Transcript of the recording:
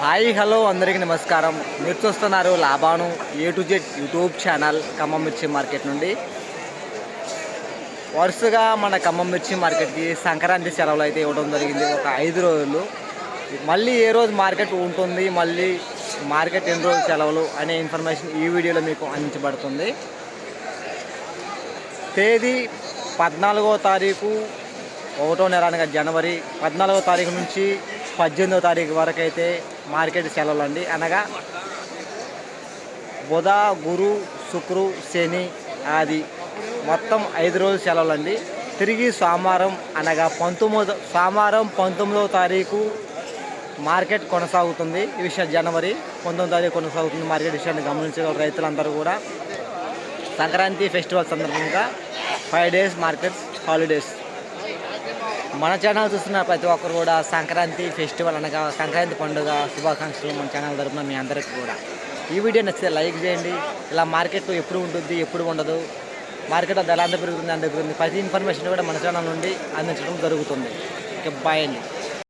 Hi hello అందరికీ నమస్కారం. మీరు చూస్తున్నారు Laban A to Z YouTube channel Khammam మిర్చి మార్కెట్ నుండి. వరుసగా మన ఖమ్మం మిర్చి మార్కెట్కి సంక్రాంతి సెలవులు అయితే ఇవ్వడం జరిగింది. ఒక 5 రోజులు. మళ్ళీ ఏ రోజు మార్కెట్ ఉంటుంది, మళ్ళీ మార్కెట్ ఎన్ని రోజులు సెలవులు అనే ఇన్ఫర్మేషన్ ఈ వీడియోలో మీకు అందించబడుతుంది. తేదీ 14వ తారీఖు 1వ నెల అనగా జనవరి 14వ తారీఖు నుంచి 18వ తారీఖు వరకు అయితే మార్కెట్ సెలవులు అండి. అనగా బుధ, గురు, శుక్రు, శని, ఆది మొత్తం 5 రోజులు సెలవులు అండి. తిరిగి సోమవారం అనగా 19వ తారీఖు మార్కెట్ కొనసాగుతుంది. ఈ విషయం జనవరి 19వ తారీఖు కొనసాగుతుంది మార్కెట్ విషయాన్ని గమనించగల రైతులందరూ కూడా. సంక్రాంతి ఫెస్టివల్ సందర్భంగా 5 డేస్ మార్కెట్స్ హాలిడేస్. మన ఛానల్ చూస్తున్న ప్రతి ఒక్కరు కూడా సంక్రాంతి ఫెస్టివల్ అనగా సంక్రాంతి పండుగ శుభాకాంక్షలు మన ఛానల్ తరపున మీ అందరికీ కూడా. ఈ వీడియో నచ్చితే లైక్ చేయండి. ఇలా మార్కెట్ ఎప్పుడు ఉంటుంది, ఎప్పుడు ఉండదు, మార్కెట్ ధర ఎంత పెరుగుతుంది, ఎంత పెరుగుతుంది, ప్రతి ఇన్ఫర్మేషన్ కూడా మన ఛానల్ నుండి అందించడం జరుగుతుంది. ఓకే, బాయ్ అండి.